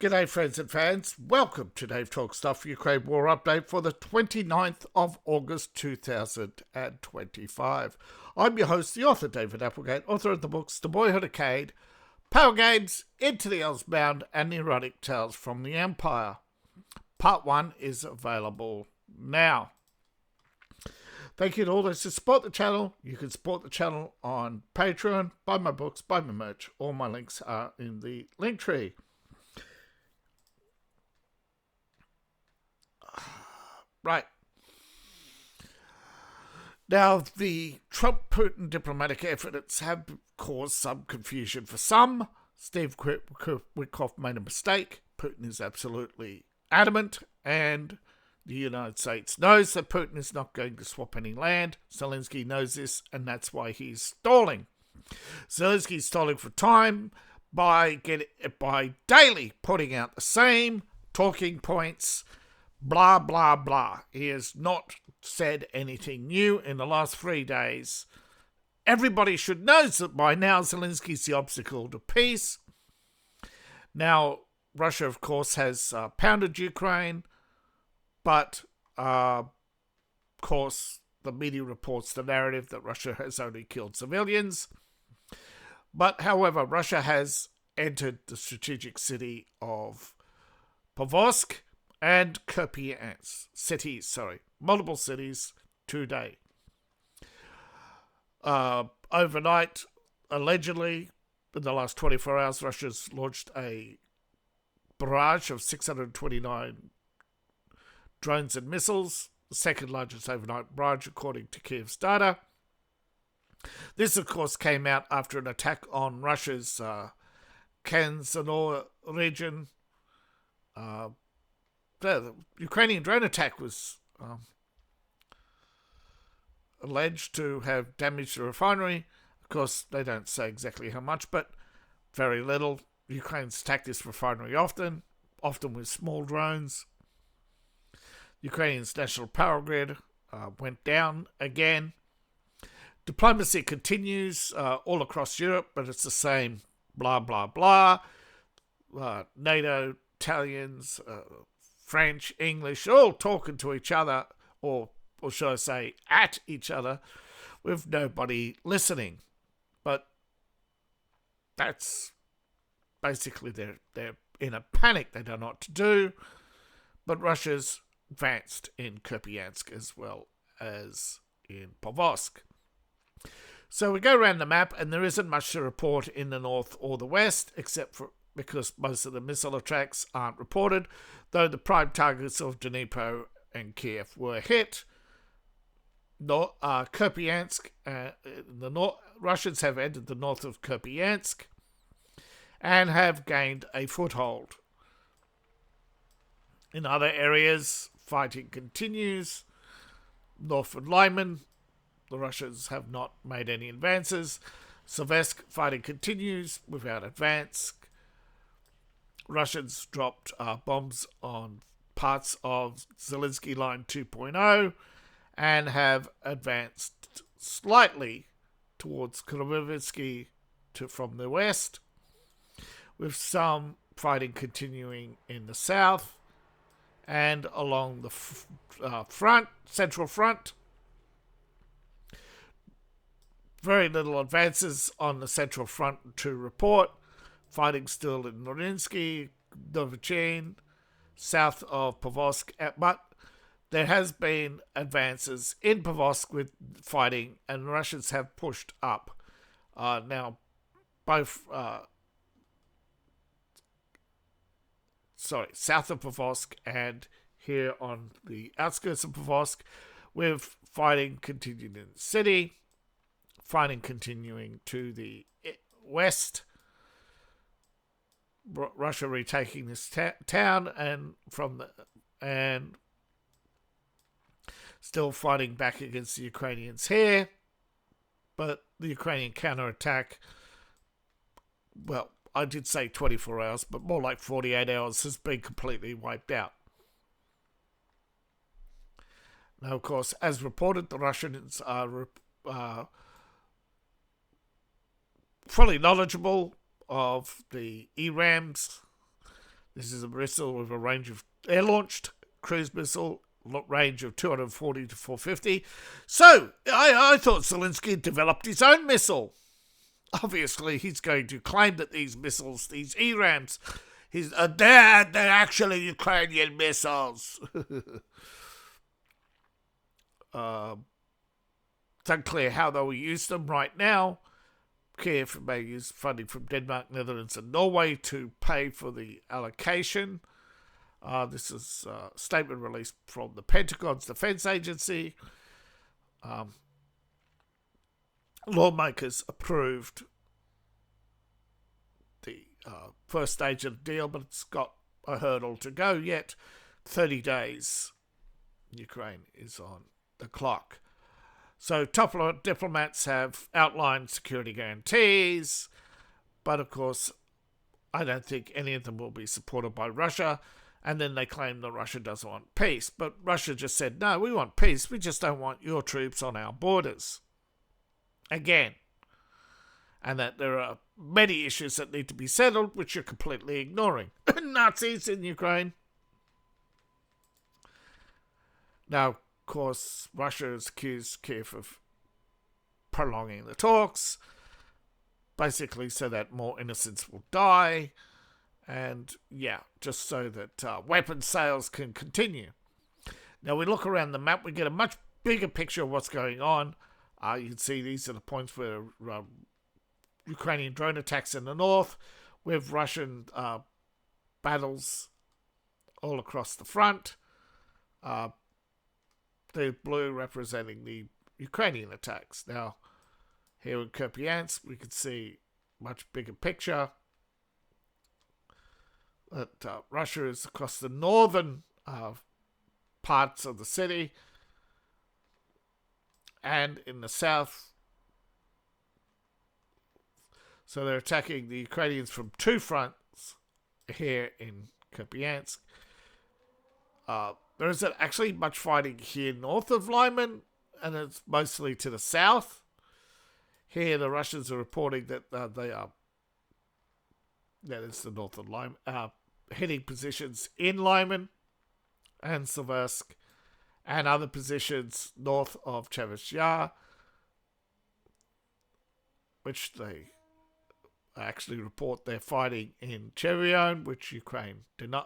G'day friends and fans, welcome to Dave Talk Stuff Ukraine War Update for the 29th of August 2025. I'm your host, the author David Applegate, author of the books The Boyhood of Cade, ProWritingAid, Into the Elsbound and Erotic Tales from the Empire. Part 1 is available now. Thank you to all those who support the channel. You can support the channel on Patreon, buy my books, buy my merch. All my links are in the link tree. Right. Now, the Trump-Putin diplomatic efforts have caused some confusion for some. Steve Witkoff made a mistake. Putin is absolutely adamant, and the United States knows that Putin is not going to swap any land. Zelensky knows this, and that's why he's stalling. Zelensky's stalling for time by daily putting out the same talking points. Blah, blah, blah. He has not said anything new in the last 3 days. Everybody should know that by now Zelensky's the obstacle to peace. Now, Russia, of course, has pounded Ukraine, but, of course, the media reports the narrative that Russia has only killed civilians. But, however, Russia has entered the strategic city of Pavlovsk and Kupiansk multiple cities today. Overnight, allegedly, in the last 24 hours, Russia's launched a barrage of 629 drones and missiles, the second largest overnight barrage according to Kiev's data. This, of course, came out after an attack on Russia's Kansanor region. The Ukrainian drone attack was alleged to have damaged the refinery. Of course, they don't say exactly how much, but very little. Ukraine's attacked this refinery often with small drones. Ukraine's national power grid went down again. Diplomacy continues all across Europe, but it's the same blah, blah, blah. NATO, Italians, French, English, all talking to each other, or should I say, at each other, with nobody listening. But that's basically they're in a panic. They don't know what to do. But Russia's advanced in Kupiansk as well as in Pavlovsk. So we go around the map, and there isn't much to report in the north or the west, except for because most of the missile attacks aren't reported, though the prime targets of Dnipro and Kiev were hit. Kupiansk, Russians have entered the north of Kupiansk and have gained a foothold. In other areas, fighting continues. North of Lyman, the Russians have not made any advances. Seversk, fighting continues without advance. Russians dropped bombs on parts of Zelensky Line 2.0 and have advanced slightly towards Kromovitsky from the west, with some fighting continuing in the south and along the central front. Very little advances on the central front to report. Fighting still in Norinsky, Novichin, south of Pavlovsk, but there has been advances in Pavlovsk with fighting, and Russians have pushed up. Now, both south of Pavlovsk and here on the outskirts of Pavlovsk, with fighting continuing in the city, fighting continuing to the west. Russia retaking this town and still fighting back against the Ukrainians here, but the Ukrainian counterattack, well, I did say 24 hours, but more like 48 hours, has been completely wiped out. Now, of course, as reported, the Russians are fully knowledgeable of the ERAMs This is a missile with a range of air-launched cruise missile, range of 240 to 450. So, I thought Zelensky developed his own missile. Obviously, he's going to claim that these missiles, these ERAMs, they're actually Ukrainian missiles. It's unclear how they will use them right now. Kiev may use funding from Denmark, Netherlands and Norway to pay for the allocation. This is a statement released from the Pentagon's Defense Agency. Lawmakers approved the first stage of the deal, but it's got a hurdle to go yet. 30 days, Ukraine is on the clock. So top diplomats have outlined security guarantees, but of course, I don't think any of them will be supported by Russia. And then they claim that Russia doesn't want peace. But Russia just said, no, we want peace. We just don't want your troops on our borders. Again. And that there are many issues that need to be settled, which you're completely ignoring. Nazis in Ukraine. Now, of course, Russia has accused Kiev of prolonging the talks, basically so that more innocents will die. And, yeah, just so that weapon sales can continue. Now, we look around the map, we get a much bigger picture of what's going on. You can see these are the points where Ukrainian drone attacks in the north, with Russian battles all across the front. The blue representing the Ukrainian attacks. Now, here in Kupiansk, we can see a much bigger picture. That Russia is across the northern parts of the city, and in the south. So they're attacking the Ukrainians from two fronts here in Kupiansk. There isn't actually much fighting here north of Lyman, and it's mostly to the south. Here the Russians are reporting that they are, that is the north of Lyman, hitting positions in Lyman and Seversk and other positions north of Chevy Yar, which they actually report they're fighting in Chervyon, which Ukraine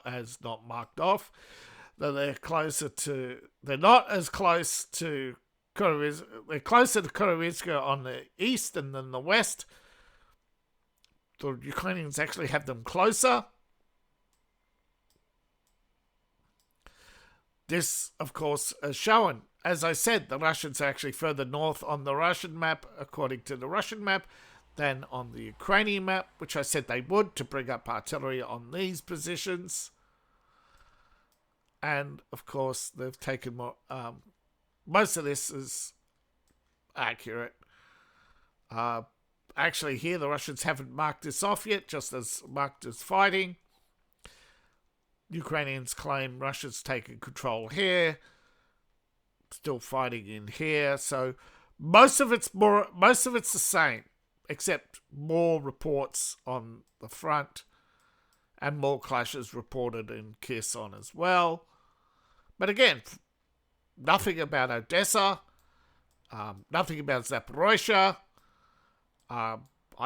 has not marked off. Though they're not as close to Kurovitska. They're closer to Kurovitska on the east and then the west. The Ukrainians actually have them closer. This, of course, is shown. As I said, the Russians are actually further north on the Russian map, according to the Russian map, than on the Ukrainian map, which I said they would to bring up artillery on these positions. And, of course, they've taken more... most of this is accurate. Actually, here, the Russians haven't marked this off yet, just as marked as fighting. Ukrainians claim Russia's taken control here, still fighting in here. So most of it's the same, except more reports on the front and more clashes reported in Kherson as well. But again, nothing about Odessa, nothing about Zaporozhye. I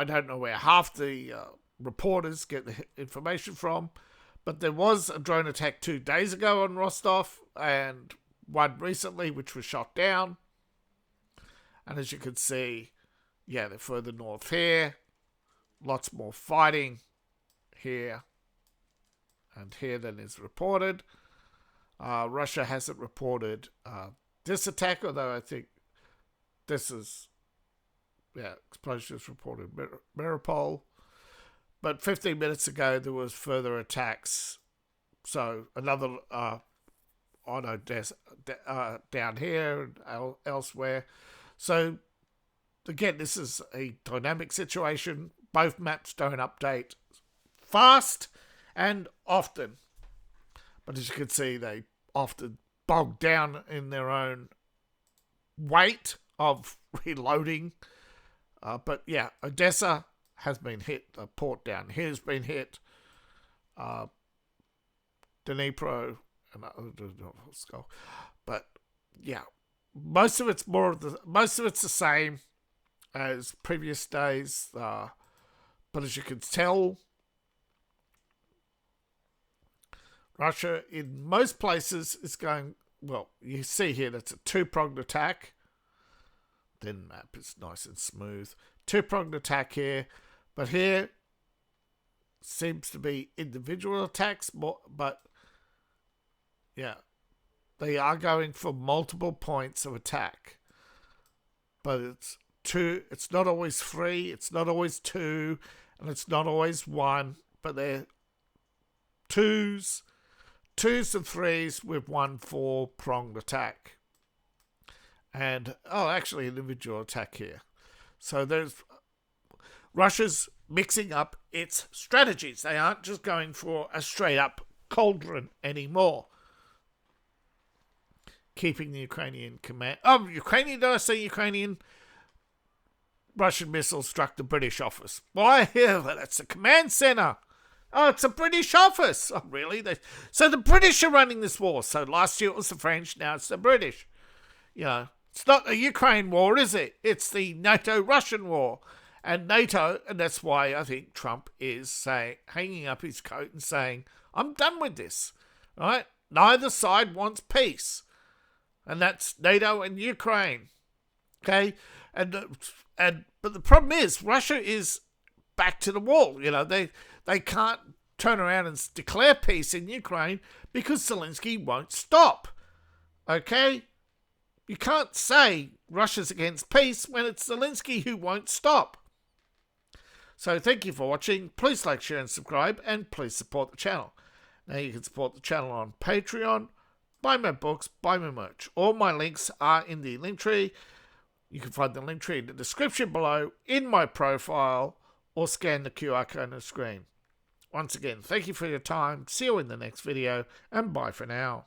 don't know where half the reporters get the information from. But there was a drone attack 2 days ago on Rostov, and one recently, which was shot down. And as you can see, yeah, they're further north here. Lots more fighting here and here than is reported. Russia hasn't reported this attack, although I think this is, explosions reported Mariupol. But 15 minutes ago, there was further attacks. So another on Odessa, down here and elsewhere. So again, this is a dynamic situation. Both maps don't update fast and often. But as you can see, they often bog down in their own weight of reloading. But yeah, Odessa has been hit. The port down here has been hit. Dnipro, and but yeah, most of it's the same as previous days. But as you can tell, Russia in most places is going, well, you see here that's a two-pronged attack. Then map is nice and smooth. Two-pronged attack here, but here seems to be individual attacks more, but yeah, they are going for multiple points of attack. But it's not always 3, it's not always 2, and it's not always 1, but they're 2s and 3s with 1 4-pronged attack. And, actually an individual attack here. So Russia's mixing up its strategies. They aren't just going for a straight-up cauldron anymore. Keeping the Ukrainian command... Ukrainian, did I say Ukrainian? Russian missile struck the British office. Why? Yeah, that's the command centre. Oh, it's a British office. Oh, really? So the British are running this war. So last year it was the French, now it's the British. It's not a Ukraine war, is it? It's the NATO-Russian war. And NATO, and that's why I think Trump is hanging up his coat and saying, I'm done with this. Right? Neither side wants peace. And that's NATO and Ukraine. Okay? But the problem is, Russia is back to the wall. They can't turn around and declare peace in Ukraine because Zelensky won't stop. Okay? You can't say Russia's against peace when it's Zelensky who won't stop. So thank you for watching. Please like, share and subscribe, and please support the channel. Now you can support the channel on Patreon, buy my books, buy my merch. All my links are in the link tree. You can find the link tree in the description below, in my profile, or scan the QR code on the screen. Once again, thank you for your time. See you in the next video, and bye for now.